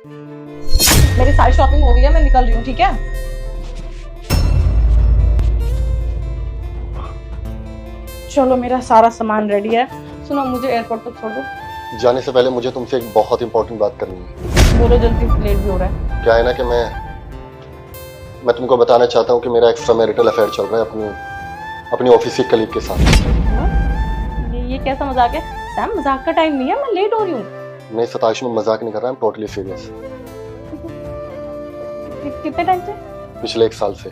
मेरी सारी शॉपिंग हो गई है, मैं निकल रही हूँ, ठीक है? चलो मेरा सारा सामान रेडी है। सुनो, मुझे एयरपोर्ट तक छोड़ दो। जाने से पहले मुझे तुमसे एक बहुत इंपॉर्टेंट बात करनी है। बोलो जल्दी, लेट भी हो रहा है। क्या है ना कि मैं तुमको बताना चाहता हूँ कि मेरा एक्स्ट्रा मैरिटल अफेयर चल रहा है अपनी ऑफिस की कलीग के साथ। ये कैसा मजाक है सैम? मजाक का टाइम नहीं है, मैं लेट हो रही हूँ। नहीं सताइश में मजाक नहीं कर रहा, I'm टोटली सीरियस। कितने टाइम से? पिछले 1 साल से।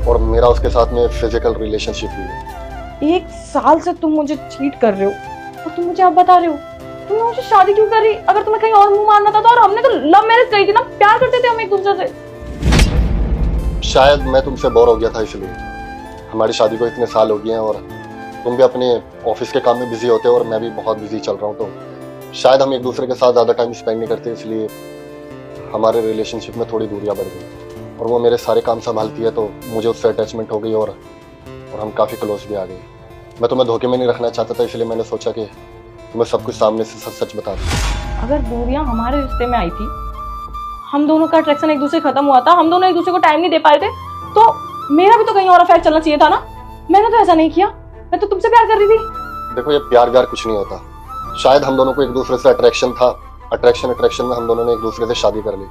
और मेरा उसके साथ में फिजिकल रिलेशनशिप हुई है। 1 साल से तुम मुझे चीट कर रहे हो और तुम मुझे अब बता रहे हो? तुमने मुझे शादी क्यों करी? अगर तुम्हें कहीं और मुंह मारना था तो, और हमने तो लव मैरिज करी थी ना, प्यार करते थे हम एक दूसरे से। शायद मैं तुमसे बोर हो गया था, इसलिए। हमारी शादी को इतने साल हो गए हैं और तुम भी अपने ऑफिस के काम में बिजी होते हो और मैं भी बहुत बिजी चल रहा हूँ, तो शायद हम एक दूसरे के साथ ज़्यादा टाइम स्पेंड नहीं करते, इसलिए हमारे रिलेशनशिप में थोड़ी दूरियां बढ़ गई। और वो मेरे सारे काम संभालती है तो मुझे उससे अटैचमेंट हो गई और हम काफ़ी क्लोज भी आ गए। मैं तुम्हें धोखे में नहीं रखना चाहता था, इसलिए मैंने सोचा कि तुम्हें सब कुछ सामने से सच बता दूं। अगर दूरियां हमारे रिश्ते में आई थी, हम दोनों का अट्रैक्शन एक दूसरे खत्म हुआ था, हम दोनों एक दूसरे को टाइम नहीं दे पाए थे, तो मेरा भी तो कहीं और अफेयर चलना चाहिए था ना। मैंने तो ऐसा नहीं किया, मैं तो तुमसे प्यार कर रही थी। देखो, ये प्यार व्यार कुछ नहीं होता। शायद हम दोनों को एक दूसरे से अट्रैक्शन था, अट्रैक्शन में हम दोनों ने एक दूसरे से शादी कर ली,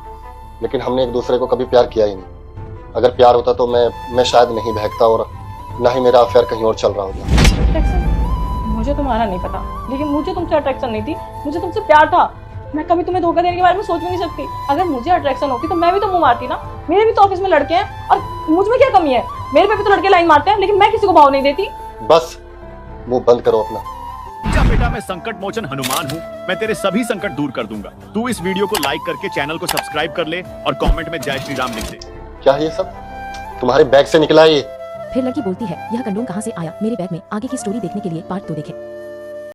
लेकिन हमने एक दूसरे को कभी प्यार किया ही नहीं। अगर प्यार होता तो मैं शायद नहीं बहकता और ना ही मेरा अफेयर कहीं और चल रहा होता। अट्रैक्शन? मुझे तुम्हारा नहीं पता, लेकिन मुझे तुमसे अट्रैक्शन नहीं थी, मुझे तुमसे प्यार था। मैं कभी तुम्हें धोखा देने के बारे में सोच भी नहीं सकती। अगर मुझे अट्रैक्शन होती तो मैं भी तो मुंह मारती ना। मेरे भी तो ऑफिस में लड़के हैं और मुझ में क्या कमी है? मेरे पे भी तो लड़के लाइन मारते हैं, लेकिन मैं किसी को भाव नहीं देती। बस मुंह बंद करो अपना। जा बेटा, मैं संकट मोचन हनुमान हूँ, मैं तेरे सभी संकट दूर कर दूंगा। तू इस वीडियो को लाइक करके चैनल को सब्सक्राइब कर ले और कमेंट में जय श्री राम लिख दे। क्या है ये सब? तुम्हारे बैग से निकला है ये? फिर लड़की बोलती है, यह कंडोम कहाँ से आया मेरे बैग में? आगे की स्टोरी देखने के लिए पार्ट 2 देखें।